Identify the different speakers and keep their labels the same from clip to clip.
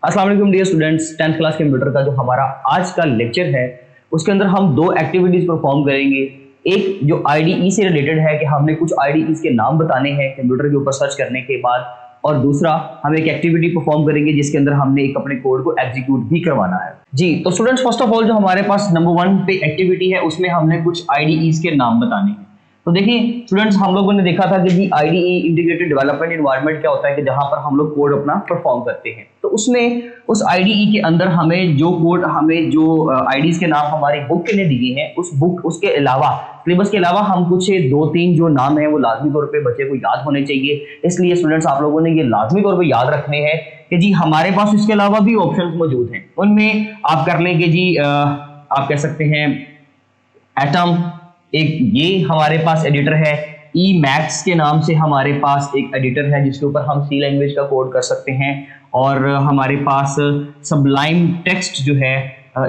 Speaker 1: अस्सलाम वालेकुम dear students, 10th class computer का जो हमारा आज का लेक्चर है उसके अंदर हम दो एक्टिविटीज परफॉर्म करेंगे। एक जो आईडीई से रिलेटेड है कि हमने कुछ आईडीई के नाम बताने हैं कंप्यूटर के ऊपर सर्च करने के बाद, और दूसरा हम एक एक्टिविटी परफॉर्म करेंगे जिसके अंदर हमने एक अपने कोड को एग्जीक्यूट भी करवाना है। जी तो स्टूडेंट्स, फर्स्ट ऑफ ऑल जो हमारे पास नंबर 1 पे एक्टिविटी है उसमें हमने कुछ आईडीई के नाम बताने हैं। तो देखिए स्टूडेंट्स, हम लोगों ने देखा था कि जी आईडीई इंटीग्रेटेड डेवलपमेंट एनवायरनमेंट क्या होता है कि जहां पर हम लोग कोड अपना परफॉर्म करते हैं। तो उसमें उस आईडीई के अंदर हमें जो कोड, हमें जो आईडीज के नाम हमारी बुक ने दिए हैं, उस बुक उसके अलावा सिलेबस के अलावा हम कुछ 2-3 जो नाम है वो लाजमी तौर पे बच्चे को याद होने चाहिए। इसलिए स्टूडेंट्स आप लोगों ने ये लाजमी तौर पे याद रखने हैं कि जी हमारे पास इसके अलावा भी ऑप्शंस मौजूद हैं। उनमें आप कर लेंगे जी आप कह सकते हैं एटम, एक ये हमारे पास एडिटर है। Emacs के नाम से हमारे पास एक एडिटर है जिसके ऊपर हम सी लैंग्वेज का कोड कर सकते हैं। और हमारे पास सबलाइम टेक्स्ट जो है,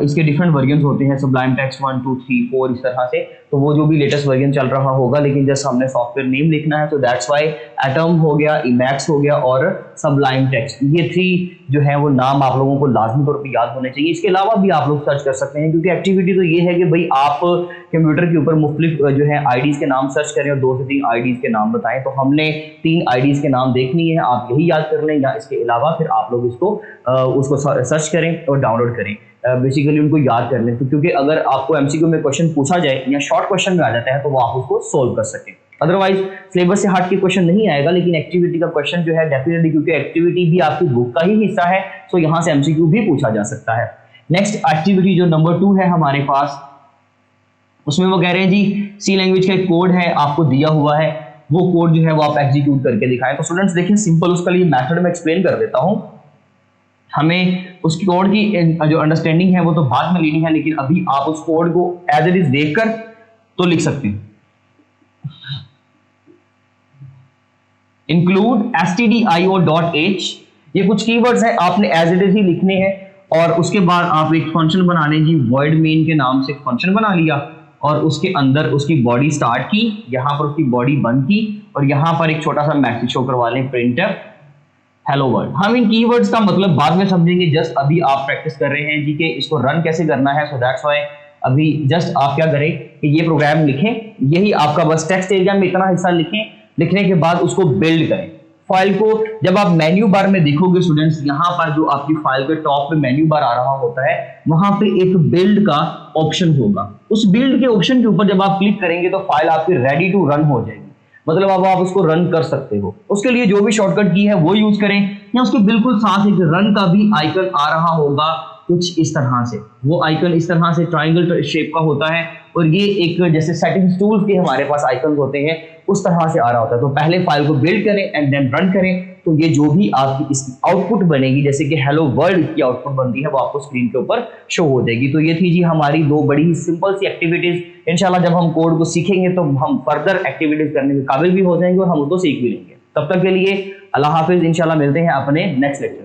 Speaker 1: इसके डिफरेंट वर्जन होते हैं, सबलाइम टेक्स्ट 1 2 3 4 इस तरह से। तो वो जो भी लेटेस्ट वर्जन चल रहा होगा, लेकिन जस्ट हमने सॉफ्टवेयर नेम लिखना है, तो दैट्स वाई एटम हो गया, Emacs हो गया और सबलाइम टेक्स्ट, ये 3 जो है वो नाम आप लोगों को लाजमी तौर पर याद होने चाहिए। इसके अलावा भी आप लोग सर्च कर सकते हैं, क्योंकि एक्टिविटी तो ये है कि भाई आप कंप्यूटर के ऊपर मुख्तलिफ जो है आईडीज के नाम सर्च करें और 2 से 3 आईडीज के नाम बताएं। तो हमने 3 आईडीज के नाम देखनी है, आप यही याद कर लें, या इसके अलावा फिर आप लोग उसको सर्च करें और डाउनलोड करें, बेसिकली उनको याद कर लें। तो क्योंकि अगर आपको एमसीक्यू में क्वेश्चन पूछा जाए या शॉर्ट क्वेश्चन में आ जाता है तो वो आप उसको सोल्व कर सकें। अदरवाइज सिलेबस से हट के क्वेश्चन नहीं आएगा, लेकिन एक्टिविटी का क्वेश्चन जो है डेफिनेटली, क्योंकि एक्टिविटी भी आपकी बुक का ही हिस्सा है, तो यहाँ से एमसीक्यू भी पूछा जा सकता है। नेक्स्ट एक्टिविटी जो नंबर 2 है हमारे पास, उसमें वो कह रहे हैं जी सी लैंग्वेज का एक कोड है आपको दिया हुआ है, वो कोड जो है वो आप एग्जीक्यूट करके दिखाएं। तो स्टूडेंट्स देखिए सिंपल उसका लिए मेथड में एक्सप्लेन कर देता हूं। हमें उस कोड की जो अंडरस्टैंडिंग है वो तो बाद में लेनी है, लेकिन अभी आप उस कोड को एज इट इज देखकर तो लिख सकते हैं। इंक्लूड stdio.h, ये कुछ कीवर्ड्स हैं, आपने एज इट इज ही लिखने हैं। और उसके बाद आप एक फंक्शन बना लें जी, void main के नाम से फंक्शन बना लिया और उसके अंदर उसकी बॉडी स्टार्ट की, यहां पर उसकी बॉडी बंद की और यहां पर एक छोटा सा मैसेज शो करवा लें, printf हेलो वर्ल्ड। हम इन कीवर्ड्स का मतलब बाद में समझेंगे, जस्ट अभी आप प्रैक्टिस कर रहे हैं जी कि इसको रन कैसे करना है। सो दैट्स व्हाई अभी जस्ट आप क्या करें कि ये प्रोग्राम लिखें, यही आपका बस टेक्स्ट एरिया में इतना हिस्सा लिखें, लिखने के बाद उसको बिल्ड करें। फाइल को जब आप मेन्यू बार में देखोगे स्टूडेंट्स, यहाँ पर जो आपकी फाइल के टॉप पे मेन्यू बार आ रहा होता है, वहां पे एक बिल्ड का ऑप्शन होगा। उस बिल्ड के ऑप्शन के ऊपर जब आप क्लिक करेंगे तो फाइल आपकी रेडी टू रन हो जाएगी, मतलब अब आप उसको रन कर सकते हो। उसके लिए जो भी शॉर्टकट की है वो यूज करें, या उसके बिल्कुल साथ एक रन का भी आइकन आ रहा होगा कुछ इस तरह से। वो आइकन इस तरह से ट्रायंगल शेप का होता है, और ये एक जैसे सेटिंग्स टूल्स के हमारे पास आइकन होते हैं उस तरह से आ रहा होता है। तो पहले फाइल को बिल्ड करें एंड देन रन करें, तो ये जो भी आपकी इसकी आउटपुट बनेगी, जैसे कि हेलो वर्ल्ड की आउटपुट बनती है, वो आपको स्क्रीन के ऊपर शो हो जाएगी। तो ये थी जी हमारी 2 बड़ी ही सिंपल सी एक्टिविटीज। इंशाल्लाह जब हम कोड को सीखेंगे तो हम फर्दर एक्टिविटीज करने के काबिल भी हो जाएंगे और हम उसको सीख भी लेंगे। तब तक के लिए अल्लाह हाफिज, इंशाल्लाह मिलते हैं अपने नेक्स्ट लेक्चर।